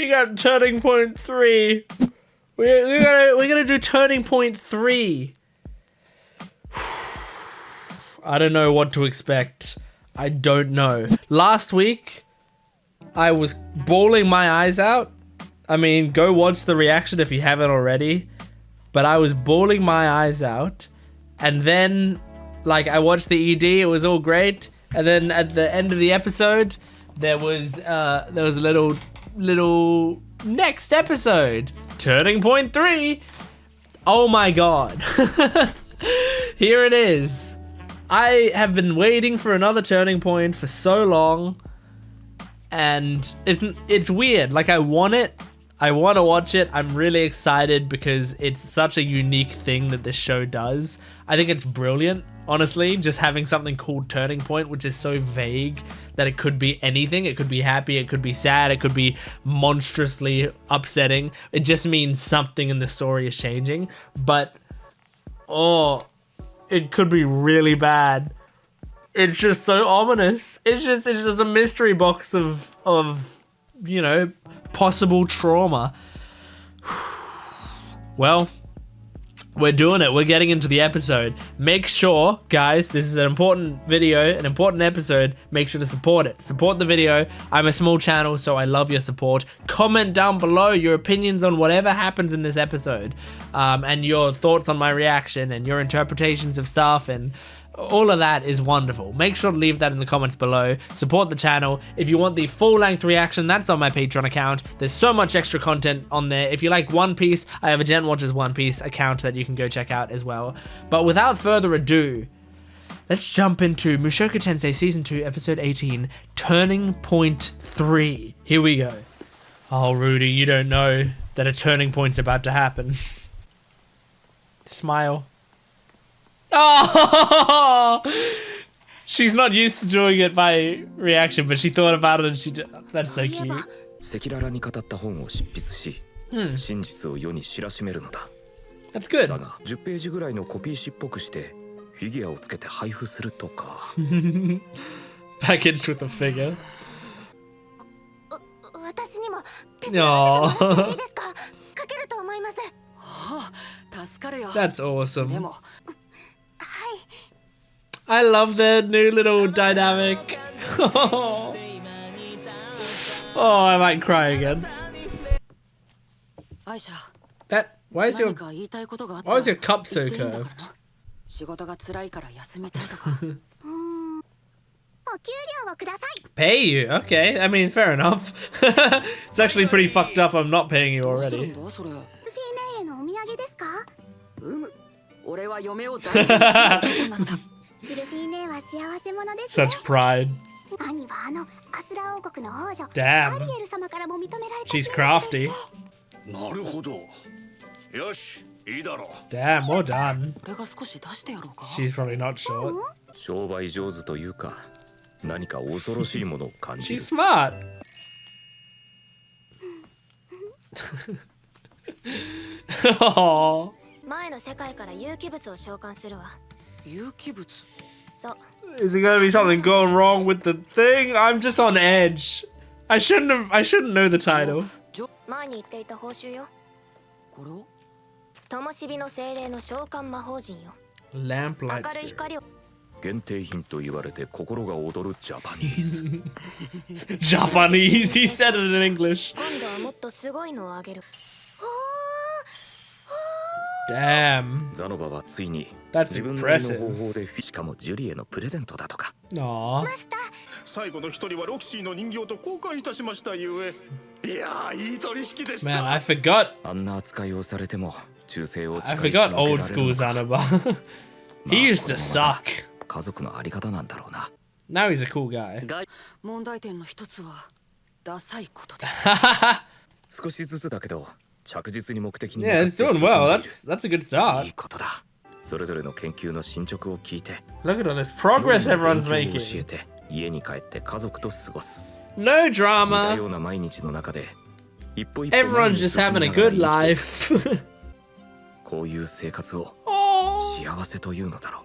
We got turning point 3. We're gonna do turning point 3. I don't know what to expect. I don't know. Last week, I was bawling my eyes out. I mean, go watch the reaction if you haven't already. But I was bawling my eyes out. And then, like, I watched the ED. It was all great. And then at the end of the episode, there was a little next episode. Turning point 3. Oh my god. Here it is. I have been waiting for another turning point for so long, and it's weird. Like, I want it. I want to watch it. I'm really excited because it's such a unique thing that this show does. I think it's brilliant, honestly, just having something called turning point, which is so vague that it could be anything. It could be happy, it could be sad, it could be monstrously upsetting. It just means something in the story is changing. But, it could be really bad. It's just so ominous. It's just a mystery box of you know, possible trauma. Well, we're doing it. We're getting into the episode. Make sure, guys, this is an important video, an important episode. Make sure to support it. Support the video. I'm a small channel, so I love your support. Comment down below your opinions on whatever happens in this episode, and your thoughts on my reaction and your interpretations of stuff, and all of that is wonderful. Make sure to leave that in the comments below. Support the channel. If you want the full-length reaction, that's on my Patreon account. There's so much extra content on there. If you like One Piece, I have a Jent Watches One Piece account that you can go check out as well. But without further ado, let's jump into Mushoku Tensei Season 2, Episode 18, Turning Point 3. Here we go. Oh, Rudy, you don't know that a turning point's about to happen. Smile. Oh, she's not used to doing it by reaction, but she thought about it and she did. That's so cute. 赤裸々に語った本を執筆し、真実を世に知らしめるのだ。That's good. だが10ページぐらいのコピー紙っぽくしてフィギュアをつけて配布するとか。Packaged with a figure. 私にも手伝わせてもらっていいですか？書けると思います。助かるよ。That's awesome. でも。I love their new little dynamic. Oh, I might cry again. Aisha. That why is your cup so curved? Pay you? Okay, I mean, fair enough. It's actually pretty fucked up. I'm not paying you already. Such pride. Damn. She's crafty. Damn, well done. She's probably not short. She's smart. Oh. Is it gonna be something going wrong with the thing? I'm just on edge. I shouldn't know the title. Lamplight spirit. 限定品と言われて心が躍るジャパニーズ。Japanese, he said it in English. Damn. Zanoba はついに That's 自分の方 impressive. 法でしかもジュリエのプレゼントだとか。 Aww. 最後の一人はロキシーの人形と交換いたしましたゆえ。いやー、いい取引でした。 Man, I forgot. あんな扱いをされても忠誠を I 誓い続 forgot けられる old school Zanoba. He used to suck. 家族のあり方なんだろうな。 Now he's a cool guy. 問題点の一つはダサいことです。少しずつだけど着実に目的に Yeah, it's doing well. That's a good い start. いことだ。それぞれの研究の進捗を聞いて Look at all this progress everyone's 勉強を教 making. えて家に帰って家族と過ごす。 No 似た drama. ような毎日の中で一歩一歩 Everyone's just having a good life. こういう生活を Oh, 幸せというのだろう。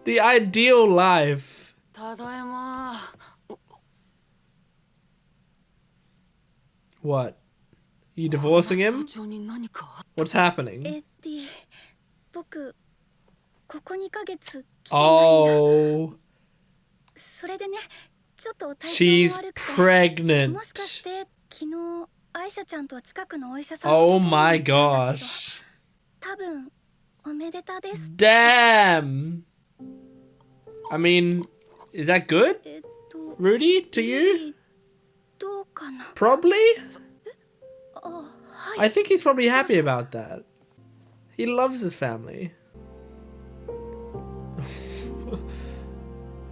the ideal life. ただいま。What? You divorcing him? What's happening? 僕ここ2ヶ月来てないんだ。 Oh, それでね、ちょっと体調 she's が悪くて。 pregnant. もしかして昨日アイシャちゃんと近くのお医者さん Oh と my 会ったんだけど、 gosh. 多分おめでたです。 Damn. I mean, is that good, ル Rudy, to you? どうかな。 Probably? あ、はい。 I think he's probably happy about that. He loves his family.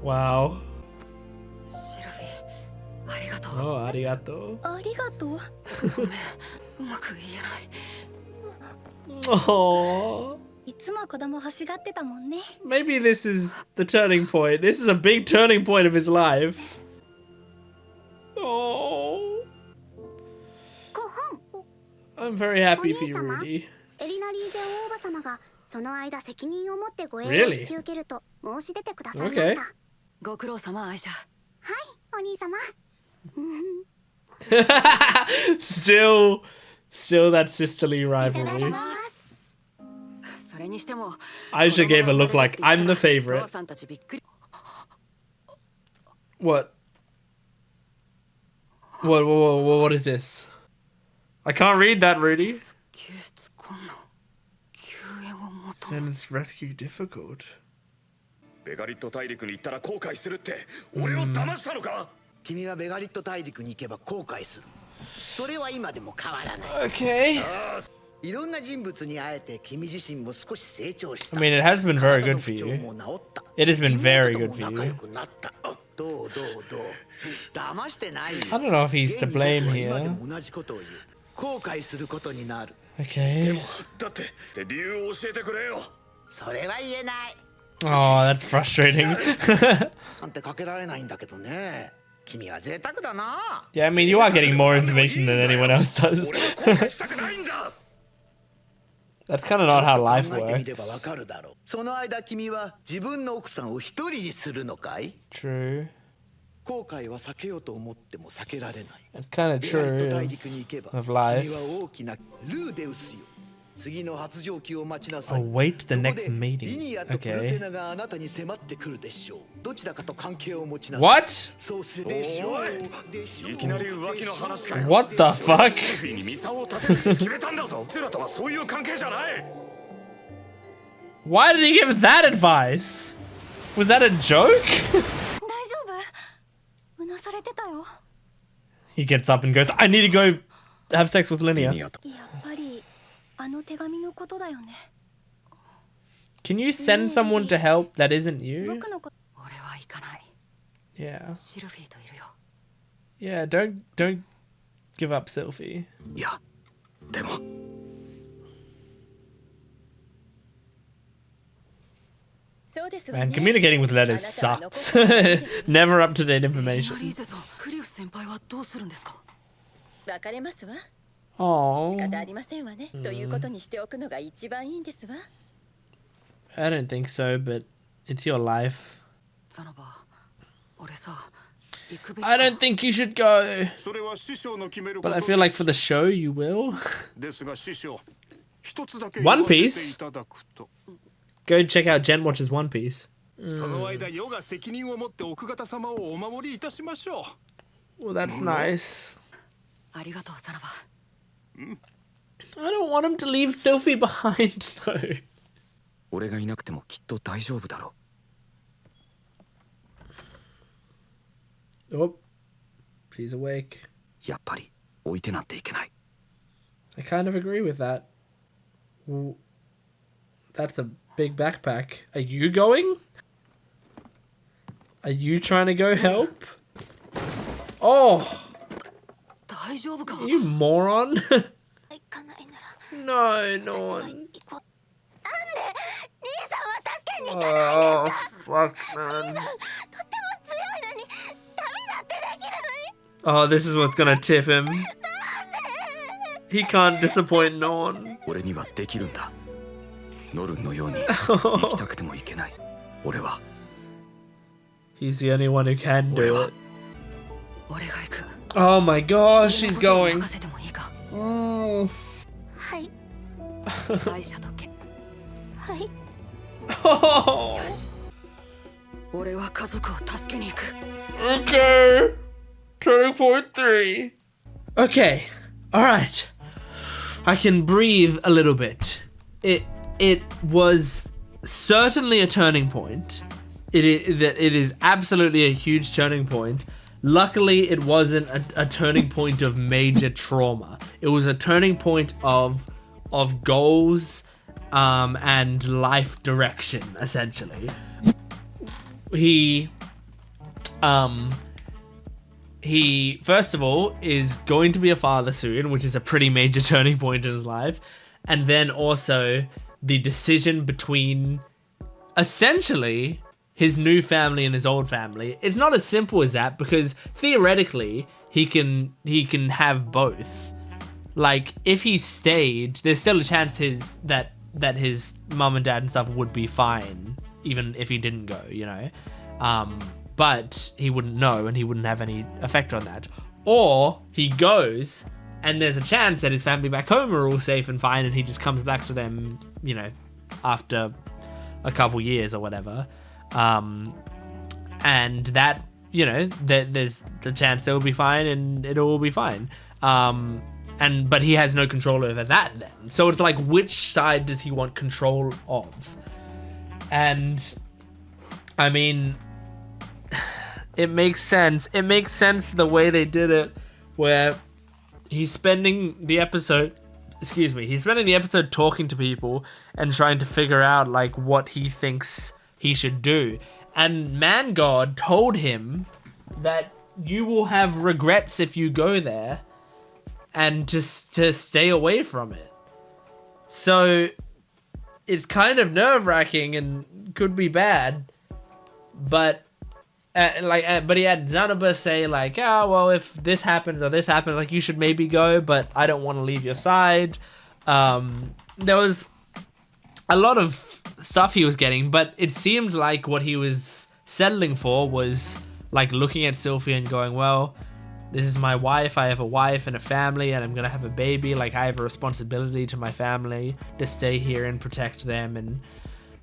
Wow. シルフィー、ありがとう。 Oh, arigato. ありがとう。ごめん、うまく言えない。 Oh. いつも子供欲しがってたもんね。 Maybe this is the turning point. This is a big turning point of his life. Oh. ご本。 I'm very happy for you, お兄様。 Rudy. エリナリーゼ王母様がその間責任を持ってご縁を Really? 引き受けると申し出てくださいました。 Okay. ご苦労様、アイシャ。はい、お兄様。 Still that sisterly いただき rivalry. ます。それにしても、 Aisha gave a look like I'm the 父 favorite. さんたちびっくり。 What? What is this? I can't read that, Rudy. 救出困難。救援を求 Then む。 it's rescue difficult. ベガリット大陸に行ったら後悔するって俺を騙したのか？君はベガリット大陸に行けば後悔する。それは今でも変わらない。 Okay. いろんな人物に会えて君自身も少し成長した。 I mean, it has been very good for 体の不調 you. も治った。 It has been very 妹 good と for も仲 you. 良くなった。どう騙してないよ。 I don't know if he's to blame 現に僕は今で here. も同じことを言う。後悔することになる。 Okay. だって理由を教えてくれよ。それは言えない。 Oh, that's frustrating. なんてかけられないんだけどね。君は贅沢だな。 Yeah, I mean, you are getting more information than anyone else does. 俺は後悔したくないんだ。 That's kind of not how 考 life えてみればわ works. かるだろう。その間君は自分の奥さんを一人にするのかい？ True. 後悔は避けようと思っても避けられない。 It's kind of ベガリット true 大陸に行けば of life. 君は大きなルーデウスよ。次の発情期を待ちなさい。 Await the そこで next meeting. リニアとプル Okay. セナがあなたに迫ってくるでしょう。どちらかと関係を持ちなさい。 What? そうするでしょう。おいでしょう。いきなり浮気の話かよ。 What the fuck? シルフィーにミサを立てるって決めたんだぞ。セラとはそういう関係じゃない。 Why did he give that advice? Was that a joke? 大丈夫？うなされてたよ。 He gets up and goes, I need to go have sex with リ Linia. ニアとやっぱりあの手紙のことだよね。 Can you send someone to help that isn't you? 僕のこと。俺は行かない。 Yeah. シルフィーといるよ。 Yeah, don't give up, Sylphie. いやでも Man, communicating with letters sucks. Never up to date マリ information. ーゼさん、クリフ先輩はどうするんですか？別れますわ。 Oh, 仕方ありませんわね。ということにしておくのが一番いいんですわ。 I don't think so, but it's your life. ザノバ、俺さ、行くべきか。 I don't think you should go. それは師匠の決めるこ But と I で feel like for the show, you will. ですが師匠一つだけ One 言わせ Piece? ていただくと Go check out Jent watches One Piece. その間世が責任を持って奥方様をお守りいたしましょう Well, that's nice. ありがとう、ザノバ。 I don't want him to leave Sylphie behind, though. 俺がいなくてもきっと大丈夫だろ Oh, she's awake. う。やっぱり置いてなんていけない。 I kind of agree with that. Well, that's a big backpack. Are you going? Are you trying to go help? Oh, 大丈夫か？ you moron. 行かないなら No, no 私が one. 行こう。なんで兄さんは助けに行かないんですか？ Oh, fuck, man. とっても強いのに旅だってできる Oh, this is what's gonna tip him. He can't disappoint Norn. 俺にはできるんだ。ノルンのように生きたくてもいけない。俺は He's the only one who can do it. 俺が行く。Oh my gosh, she's going. 任せてもいいか。はい。アイシャとけ。はい。Oh. 俺は家族を助けに行く。 Okay. Turning point 3. Okay. All right. I can breathe a little bit. It was certainly a turning point. It is absolutely a huge turning point. Luckily, it wasn't a turning point of major trauma. It was a turning point of goals and life direction, essentially. He first of all is going to be a father soon, which is a pretty major turning point in his life. And then also the decision between essentially his new family and his old family. It's not as simple as that, because theoretically he can have both. Like, if he stayed, there's still a chance that his mum and dad and stuff would be fine even if he didn't go, you know. But he wouldn't know, and he wouldn't have any effect on that. Or he goes, and there's a chance that his family back home are all safe and fine, and he just comes back to them, you know, after a couple years or whatever. And that, you know, there's the chance they'll be fine and it'll all be fine. But he has no control over that then. So it's like, which side does he want control of? And I mean, it makes sense. It makes sense the way they did it, where he's spending the episode talking to people and trying to figure out like what he thinks he should do. And Man God told him that you will have regrets if you go there, and to stay away from it. So it's kind of nerve-wracking and could be bad, but but he had Zanoba say like, oh, well, if this happens or this happens, like, you should maybe go, but I don't want to leave your side. There was a lot of stuff he was getting, but it seemed like what he was settling for was like looking at Sylphie and going, well, this is my wife, I have a wife and a family, and I'm gonna have a baby, like, I have a responsibility to my family to stay here and protect them, and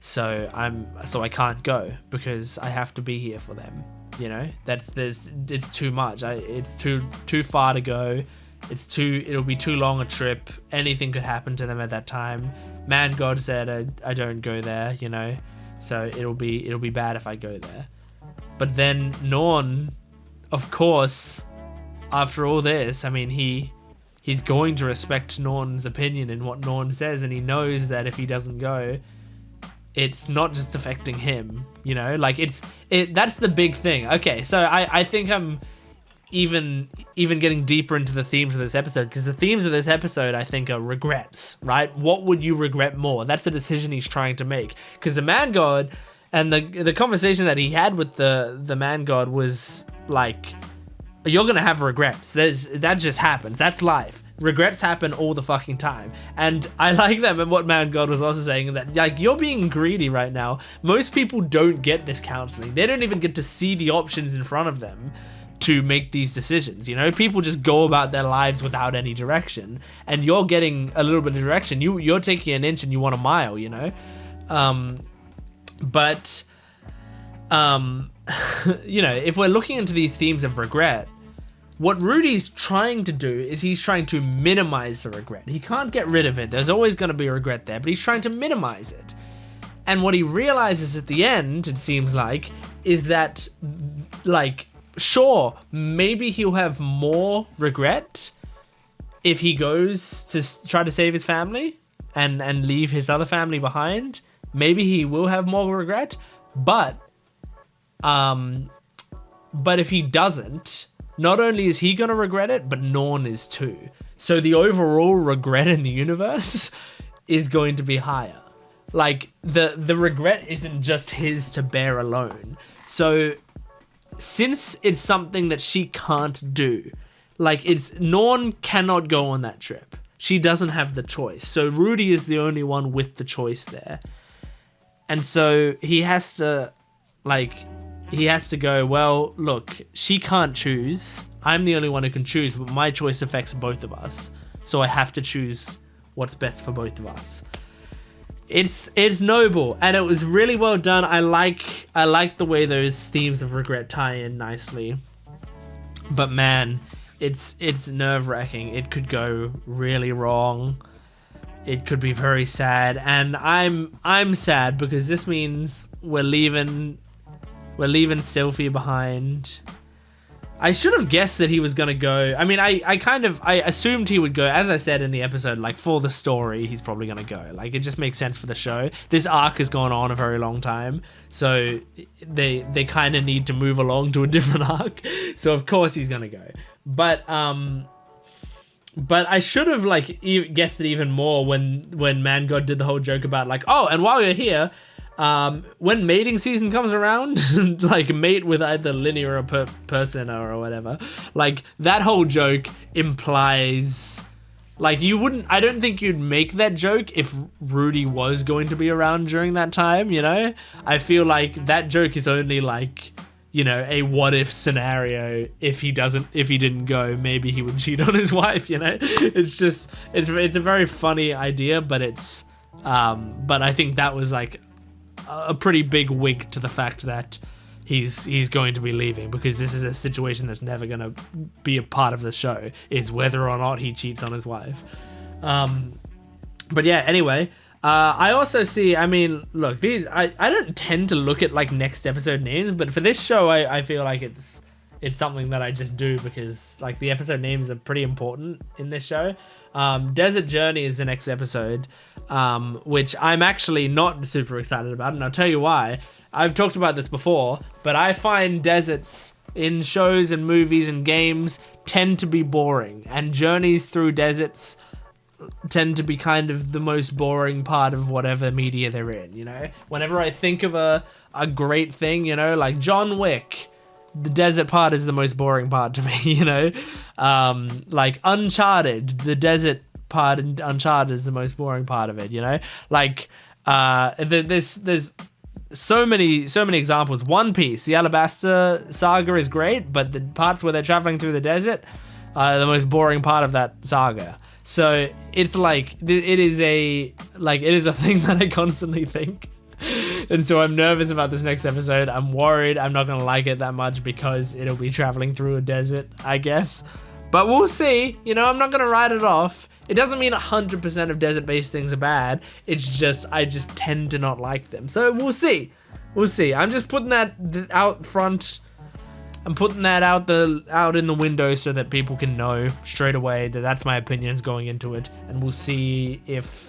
so I can't go because I have to be here for them, you know. It's too much. It's too far to go. It'll be too long a trip. Anything could happen to them at that time. Man God said I don't go there, you know, so it'll be bad if I go there. But then Norn, of course, after all this, I mean, he's going to respect Norn's opinion and what Norn says, and he knows that if he doesn't go, it's not just affecting him, you know, like that's the big thing. Okay, so I think I'm even getting deeper into the themes of this episode, because the themes of this episode, I think, are regrets, right? What would you regret more? That's the decision he's trying to make, because the Man God and the conversation that he had with the Man God was like, you're gonna have regrets. That just happens. That's life. Regrets happen all the fucking time. And I like that, and what Man God was also saying, that like, you're being greedy right now. Most people don't get this counseling. They don't even get to see the options in front of them to make these decisions, you know. People just go about their lives without any direction, and you're getting a little bit of direction. You're taking an inch and you want a mile, you know. You know, if we're looking into these themes of regret, what Rudy's trying to do is he's trying to minimize the regret. He can't get rid of it. There's always going to be a regret there, but he's trying to minimize it. And what he realizes at the end, it seems like, is that, like, sure, maybe he'll have more regret if he goes to try to save his family and leave his other family behind. Maybe he will have more regret, but if he doesn't, not only is he gonna regret it, but Norn is too. So the overall regret in the universe is going to be higher. Like, the regret isn't just his to bear alone. So since it's something that she can't do, like, Norn cannot go on that trip. She doesn't have the choice. So Rudy is the only one with the choice there. And so he has to go, well, look, she can't choose. I'm the only one who can choose, but my choice affects both of us. So I have to choose what's best for both of us. It's noble, and it was really well done. I like the way those themes of regret tie in nicely. But man, it's nerve-wracking. It could go really wrong. It could be very sad, and I'm sad because this means we're leaving Sylphie behind. I should have guessed that he was gonna go. I mean, I assumed he would go. As I said in the episode, like, for the story, he's probably gonna go. Like, it just makes sense for the show. This arc has gone on a very long time, so they kind of need to move along to a different arc. So of course he's gonna go. But I should have, like, guessed it even more when ManGod did the whole joke about, like, oh, and while you're here, when mating season comes around, like, mate with either Linia or pursena or whatever. Like, that whole joke implies, like, I don't think you'd make that joke if Rudy was going to be around during that time, you know? I feel like that joke is only, like, you know, a what if scenario. If he didn't go, maybe he would cheat on his wife, you know? It's a very funny idea, but but I think that was, like, a pretty big wink to the fact that he's going to be leaving, because this is a situation that's never going to be a part of the show, is whether or not he cheats on his wife. But yeah, anyway, I also see, I mean, look, these, I don't tend to look at, like, next episode names, but for this show, I feel like it's something that I just do because, like, the episode names are pretty important in this show. Desert Journey is the next episode, which I'm actually not super excited about, and I'll tell you why. I've talked about this before, but I find deserts in shows and movies and games tend to be boring, and journeys through deserts tend to be kind of the most boring part of whatever media they're in, you know? Whenever I think of a great thing, you know, like John Wick, the desert part is the most boring part to me, you know? Like Uncharted, the desert part in Uncharted is the most boring part of it, you know? Like, there's so many examples. One Piece, the Alabasta saga is great, but the parts where they're traveling through the desert are the most boring part of that saga. So it's like, it is a thing that I constantly think. And so I'm nervous about this next episode. I'm worried I'm not going to like it that much because it'll be traveling through a desert, I guess. But we'll see. You know, I'm not going to write it off. It doesn't mean 100% of desert-based things are bad. It's just, I just tend to not like them. So we'll see. We'll see. I'm just putting that out front. I'm putting that out in the window so that people can know straight away that that's my opinions going into it. And we'll see if,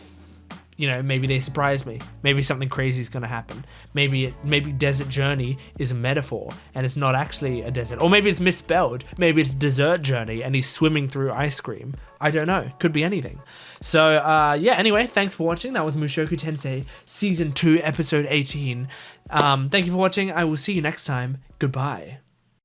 you know, maybe they surprise me. Maybe something crazy is going to happen. Maybe Desert Journey is a metaphor and it's not actually a desert. Or maybe it's misspelled. Maybe it's Desert Journey and he's swimming through ice cream. I don't know. Could be anything. So, yeah, anyway, thanks for watching. That was Mushoku Tensei Season 2, Episode 18. Thank you for watching. I will see you next time. Goodbye.